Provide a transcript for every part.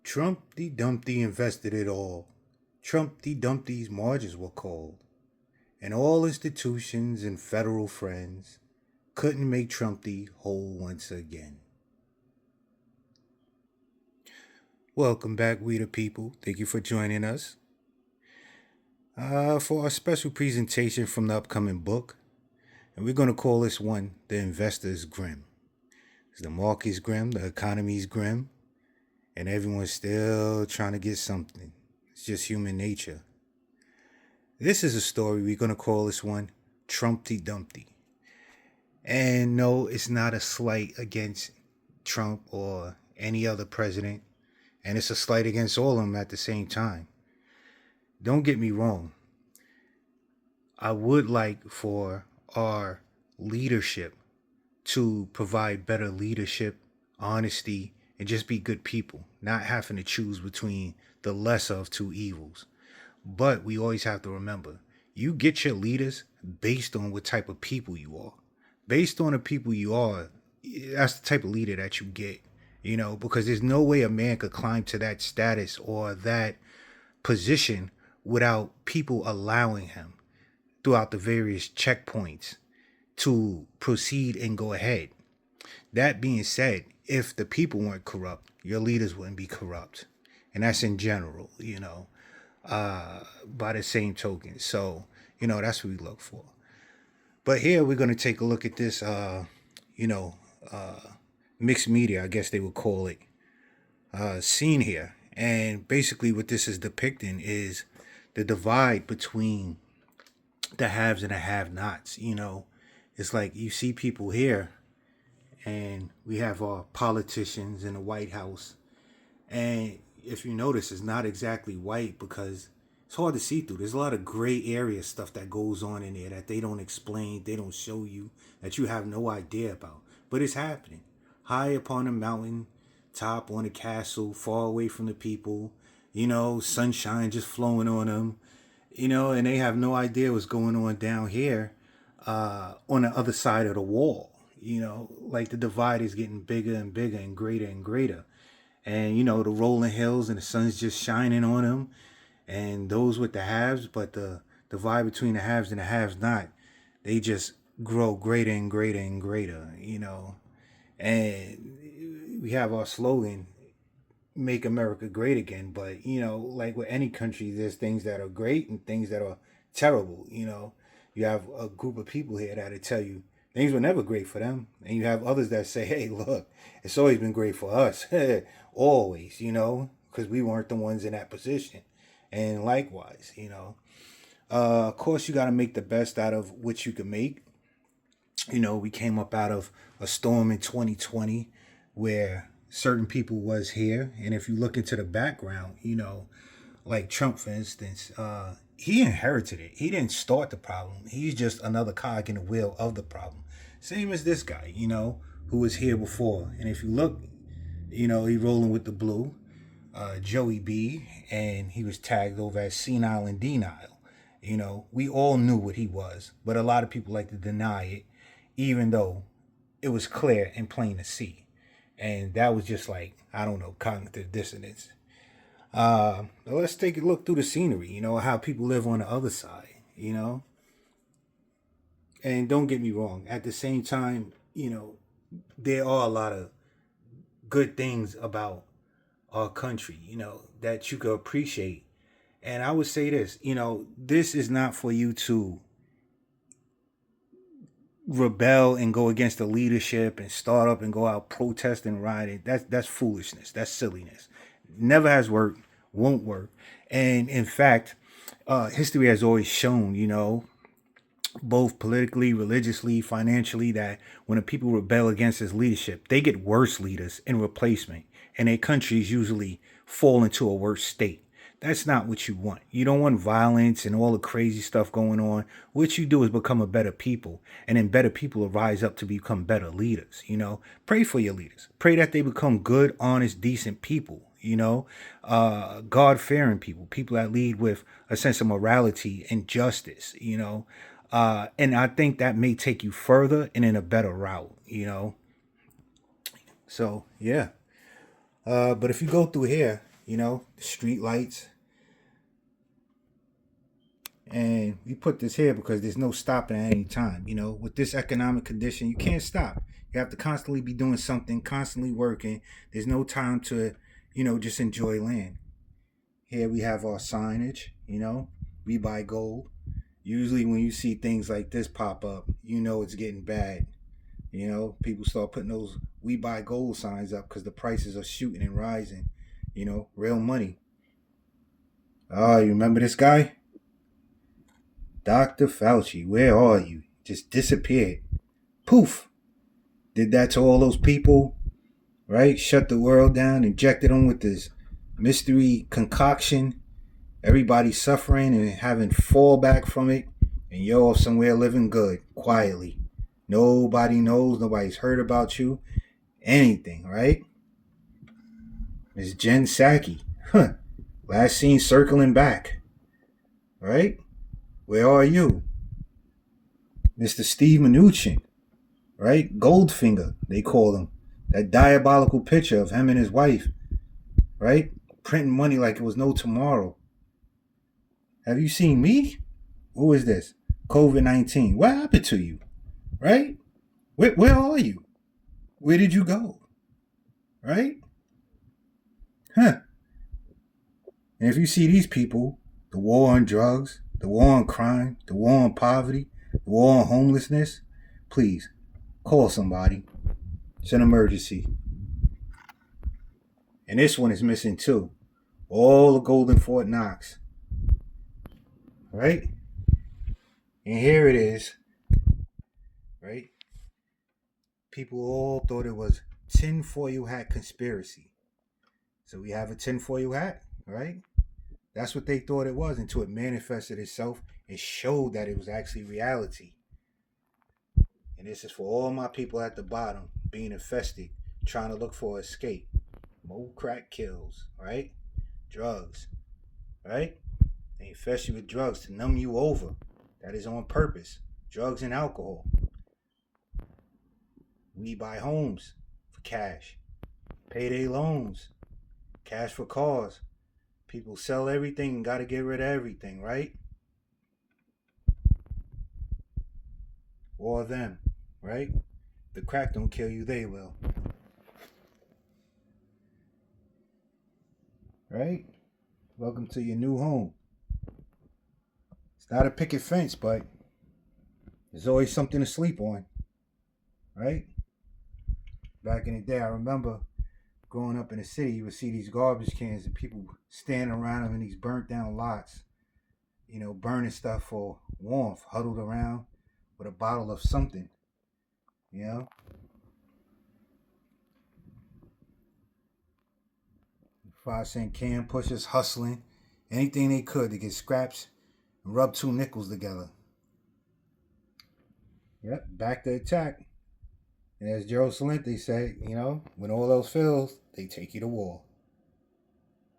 Trumpty Dumpty invested it all. Trumpty Dumpty's margins were called, and all institutions and federal friends couldn't make Trumpty whole once again. Welcome back, we the people. Thank you for joining us for our special presentation from the upcoming book. And we're going to call this one The Investor's Grim. The market's grim, the economy's grim, and everyone's still trying to get something. It's just human nature. This is a story we're going to call this one Trumpty Dumpty. And no, it's not a slight against Trump or any other president. And it's a slight against all of them at the same time. Don't get me wrong. I would like for our leadership to provide better leadership, honesty, and just be good people, not having to choose between the lesser of two evils. But we always have to remember, you get your leaders based on what type of people you are. Based on the people you are, that's the type of leader that you get, because there's no way a man could climb to that status or that position without people allowing him throughout the various checkpoints to proceed and go ahead. That being said, if the people weren't corrupt, your leaders wouldn't be corrupt. And that's in general, by the same token. So, that's what we look for. But here we're going to take a look at this, mixed media, I guess they would call it, scene here. And basically what this is depicting is the divide between the haves and the have-nots. It's like you see people here, and we have our politicians in the White House. And if you notice, it's not exactly white because it's hard to see through. There's a lot of gray area stuff that goes on in there that they don't explain, they don't show you, that you have no idea about. But it's happening. High upon a mountain, top on a castle, far away from the people, sunshine just flowing on them, and they have no idea what's going on down here on the other side of the wall. Like the divide is getting bigger and bigger and greater and greater. And, the rolling hills and the sun's just shining on them. And those with the haves, but the divide between the haves and the haves not, they just grow greater and greater and greater, And we have our slogan, Make America Great Again. But, like with any country, there's things that are great and things that are terrible. You have a group of people here that'll tell you things were never great for them. And you have others that say, hey, look, it's always been great for us. Always, because we weren't the ones in that position. And likewise, of course, you got to make the best out of what you can make. We came up out of a storm in 2020 where certain people was here. And if you look into the background, like Trump, for instance, he inherited it. He didn't start the problem. He's just another cog in the wheel of the problem. Same as this guy, who was here before. And if you look, he rolling with the blue, Joey B, and he was tagged over as senile and denial. We all knew what he was, but a lot of people like to deny it, even though it was clear and plain to see. And that was just like, I don't know, cognitive dissonance. Let's take a look through the scenery, how people live on the other side, And don't get me wrong, at the same time, there are a lot of good things about our country, that you could appreciate. And I would say this, this is not for you to rebel and go against the leadership and start up and go out protesting and rioting. That's foolishness. That's silliness. Never has worked, won't work. And in fact, history has always shown, both politically, religiously, financially, that when the people rebel against his leadership, they get worse leaders in replacement. And their countries usually fall into a worse state. That's not what you want. You don't want violence and all the crazy stuff going on. What you do is become a better people. And then better people will rise up to become better leaders, Pray for your leaders. Pray that they become good, honest, decent people, God-fearing people. People that lead with a sense of morality and justice, and I think that may take you further and in a better route, So, yeah. But if you go through here, the street lights. And we put this here because there's no stopping at any time. With this economic condition, you can't stop. You have to constantly be doing something, constantly working. There's no time to, just enjoy land. Here we have our signage, we buy gold. Usually when you see things like this pop up, it's getting bad. People start putting those we buy gold signs up because the prices are shooting and rising. Real money. Oh, you remember this guy? Dr. Fauci, where are you? Just disappeared. Poof. Did that to all those people, right? Shut the world down, injected them with this mystery concoction. Everybody suffering and having fallback from it. And you're off somewhere living good, quietly. Nobody knows. Nobody's heard about you. Anything, right? Miss Jen Psaki. Last seen circling back. Right? Where are you? Mr. Steve Mnuchin. Right? Goldfinger, they call him. That diabolical picture of him and his wife. Right? Printing money like it was no tomorrow. Have you seen me? Who is this? COVID-19. What happened to you? Right? Where are you? Where did you go? Right? And if you see these people, the war on drugs, the war on crime, the war on poverty, the war on homelessness, please call somebody. It's an emergency. And this one is missing too. All the gold in Fort Knox. Right? And here it is. Right? People all thought it was tinfoil hat conspiracy. So we have a tinfoil hat, right? That's what they thought it was until it manifested itself and showed that it was actually reality. And this is for all my people at the bottom being infested, trying to look for escape. More crack kills, right? Drugs, right? They infest you with drugs to numb you over. That is on purpose. Drugs and alcohol. We buy homes for cash. Payday loans. Cash for cars. People sell everything and got to get rid of everything, right? Or them, right? The crack don't kill you, they will. Right? Welcome to your new home. It's not a picket fence, but there's always something to sleep on. Right? Back in the day, I remember growing up in the city, you would see these garbage cans and people standing around them in these burnt down lots, burning stuff for warmth, huddled around with a bottle of something, 5-cent can pushers hustling anything they could to get scraps and rub 2 nickels together. Yep, back to attack. And as Gerald Salente said, when all else fails, they take you to war.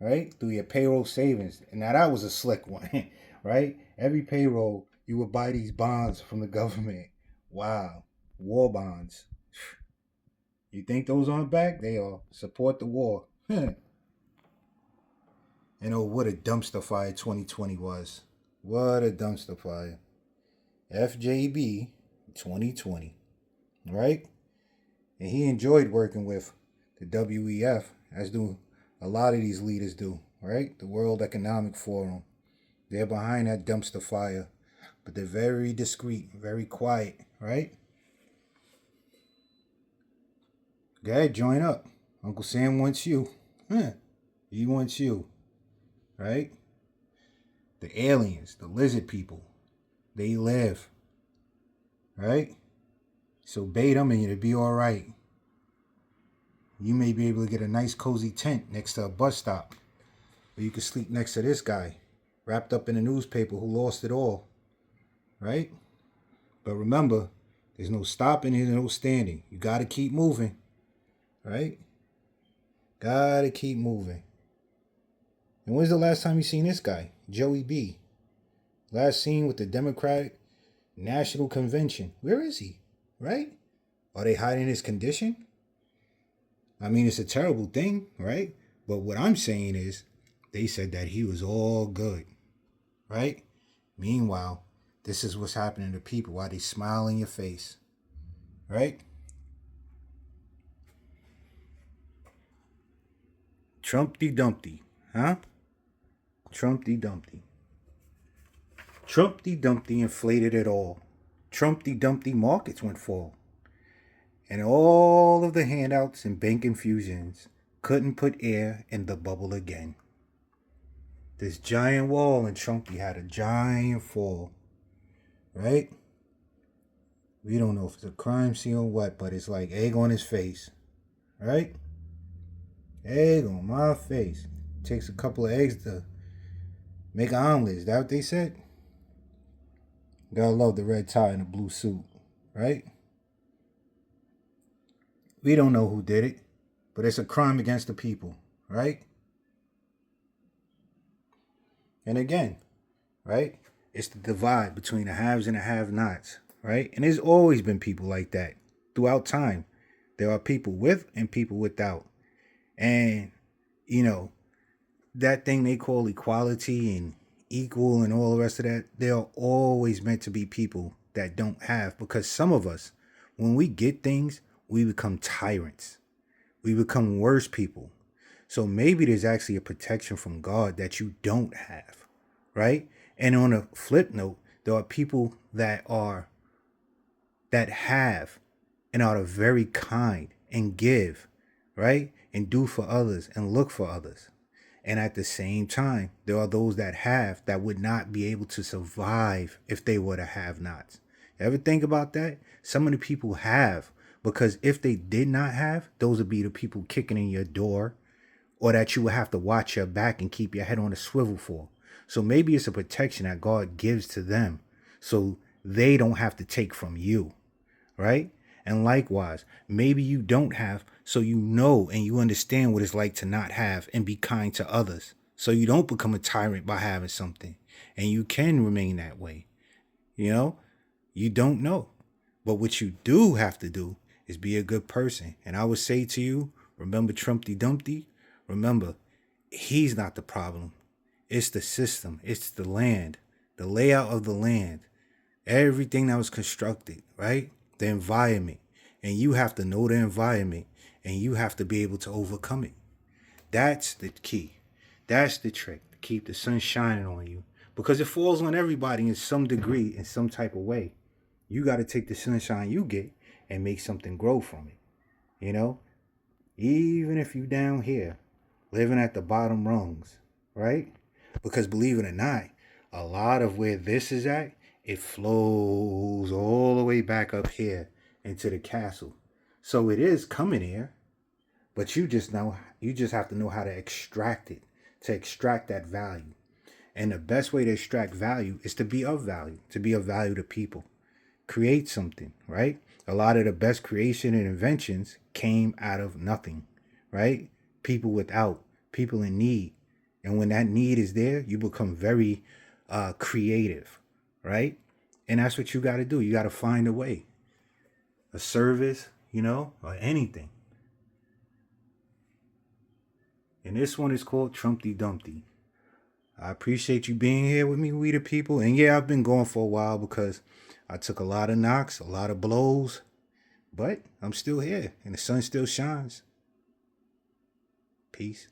Right? Through your payroll savings. And now that was a slick one, right? Every payroll, you would buy these bonds from the government. Wow. War bonds. You think those aren't back? They are. Support the war. And oh, what a dumpster fire 2020 was. What a dumpster fire. FJB 2020. Right? And he enjoyed working with the WEF, as do a lot of these leaders do, right? The World Economic Forum. They're behind that dumpster fire, but they're very discreet, very quiet, right? Go ahead, join up. Uncle Sam wants you. He wants you, right? The aliens, the lizard people, they live, right? So bait them and it'll be all right. You may be able to get a nice cozy tent next to a bus stop. Or you can sleep next to this guy, wrapped up in a newspaper who lost it all. Right? But remember, there's no stopping, there's no standing. You got to keep moving. Right? Got to keep moving. And when's the last time you seen this guy? Joey B. Last seen with the Democratic National Convention. Where is he? Right? Are they hiding his condition? I mean, it's a terrible thing, right? But what I'm saying is, they said that he was all good, right? Meanwhile, this is what's happening to people while they smile in your face, right? Trumpty Dumpty, huh? Trumpty Dumpty. Trumpty Dumpty inflated it all. Trumpty Dumpty markets went fall. And all of the handouts and bank infusions couldn't put air in the bubble again. This giant wall in Trumpty had a giant fall, right? We don't know if it's a crime scene or what, but it's like egg on his face, right? Egg on my face. Takes a couple of eggs to make an omelet. Is that what they said? Gotta love the red tie and the blue suit, right? We don't know who did it, but it's a crime against the people, right? And again, right? It's the divide between the haves and the have-nots, right? And there's always been people like that throughout time. There are people with and people without. And, that thing they call equality and equal and all the rest of that, there are always meant to be people that don't have. Because some of us, when we get things, we become tyrants. We become worse people. So maybe there's actually a protection from God that you don't have, right? And on a flip note, there are people that have and are very kind and give, right? And do for others and look for others. And at the same time, there are those that have that would not be able to survive if they were to have nots. You ever think about that? Some of the people have, because if they did not have, those would be the people kicking in your door, or that you would have to watch your back and keep your head on a swivel for. So maybe it's a protection that God gives to them so they don't have to take from you, right? And likewise, maybe you don't have, so you know and you understand what it's like to not have and be kind to others. So you don't become a tyrant by having something, and you can remain that way. You don't know. But what you do have to do is be a good person. And I would say to you, remember Trumpty Dumpty? Remember, he's not the problem. It's the system. It's the land, the layout of the land, everything that was constructed, right? The environment. And you have to know the environment, and you have to be able to overcome it. That's the key. That's the trick, to keep the sun shining on you. Because it falls on everybody in some degree, in some type of way. You got to take the sunshine you get and make something grow from it. Even if you down here, living at the bottom rungs, right? Because believe it or not, a lot of where this is at, it flows all the way back up here into the castle. So it is coming here, but you just have to know how to extract it, to extract that value. And the best way to extract value is to be of value to people. Create something, right? A lot of the best creation and inventions came out of nothing, right? People without, people in need. And when that need is there, you become very creative, right? And that's what you got to do. You got to find a way, a service, or anything. And this one is called Trumpty Dumpty. I appreciate you being here with me, we the people. And yeah, I've been going for a while because I took a lot of knocks, a lot of blows, but I'm still here and the sun still shines. Peace.